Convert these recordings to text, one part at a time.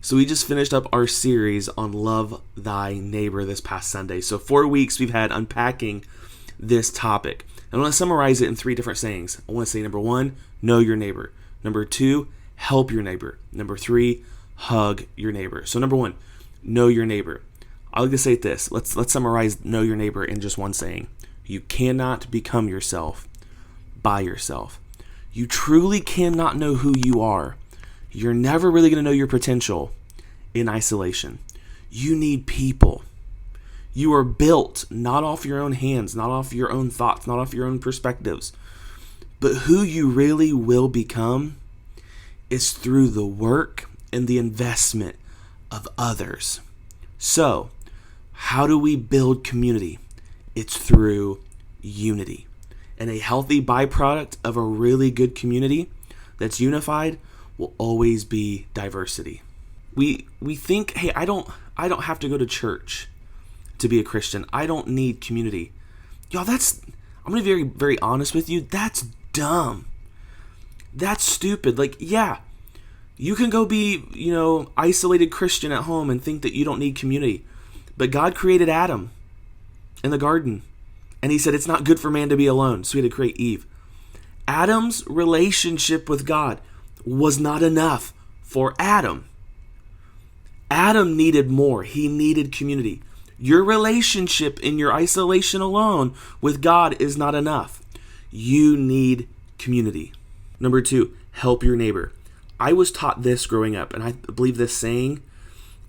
So we just finished up our series on Love Thy Neighbor this past Sunday. So 4 weeks we've had unpacking this topic. I want to summarize it in 3 different sayings. I want to say number 1, know your neighbor. Number 2, help your neighbor. Number 3, hug your neighbor. So number 1, know your neighbor. I like to say this. Let's summarize know your neighbor in just one saying. You cannot become yourself by yourself. You truly cannot know who you are. You're never really going to know your potential in isolation. You need people. You are built not off your own hands, not off your own thoughts, not off your own perspectives. But who you really will become is through the work and the investment of others. So, how do we build community? It's through unity. And a healthy byproduct of a really good community that's unified will always be diversity. We think, hey, I don't have to go to church to be a Christian. I don't need community. Y'all, I'm going to be very, very honest with you. That's dumb. That's stupid. Like, yeah, you can go be, isolated Christian at home and think that you don't need community. But God created Adam in the garden. And he said it's not good for man to be alone. So he had to create Eve. Adam's relationship with God was not enough for Adam. Adam needed more. He needed community. Your relationship in your isolation alone with God is not enough. You need community. Number 2, help your neighbor. I was taught this growing up, and I believe this saying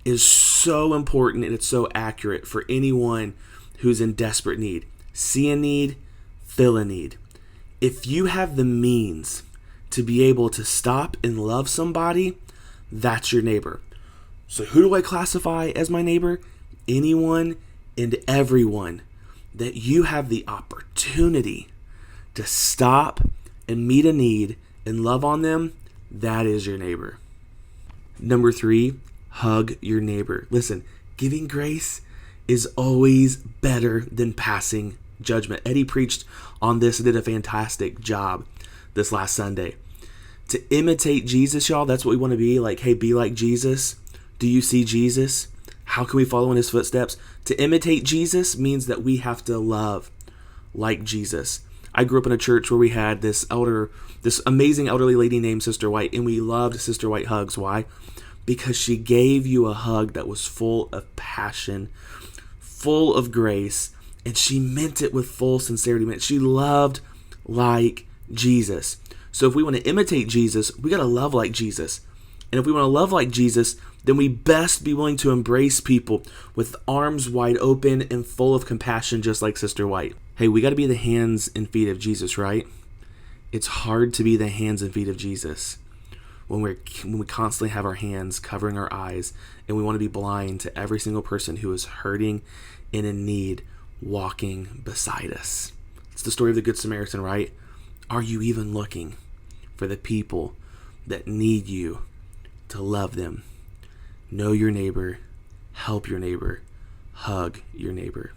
is so important and it's so accurate for anyone who's in desperate need. See a need, fill a need. If you have the means to be able to stop and love somebody, that's your neighbor. So who do I classify as my neighbor? Anyone and everyone that you have the opportunity to stop and meet a need and love on them, that is your neighbor. Number 3, hug your neighbor. Listen, giving grace is always better than passing judgment. Eddie preached on this and did a fantastic job this last Sunday. To imitate Jesus, y'all, that's what we want to be. Like, hey, be like Jesus. Do you see Jesus? How can we follow in his footsteps? To imitate Jesus means that we have to love like Jesus. I grew up in a church where we had this amazing elderly lady named Sister White, and we loved Sister White hugs. Why? Because she gave you a hug that was full of passion, full of grace, and she meant it with full sincerity. She loved like Jesus. So if we want to imitate Jesus, we got to love like Jesus. And if we want to love like Jesus, then we best be willing to embrace people with arms wide open and full of compassion, just like Sister White. Hey, we got to be the hands and feet of Jesus, right? It's hard to be the hands and feet of Jesus when we constantly have our hands covering our eyes and we want to be blind to every single person who is hurting and in need walking beside us. It's the story of the Good Samaritan, right? Are you even looking for the people that need you to love them? Know your neighbor, help your neighbor, hug your neighbor.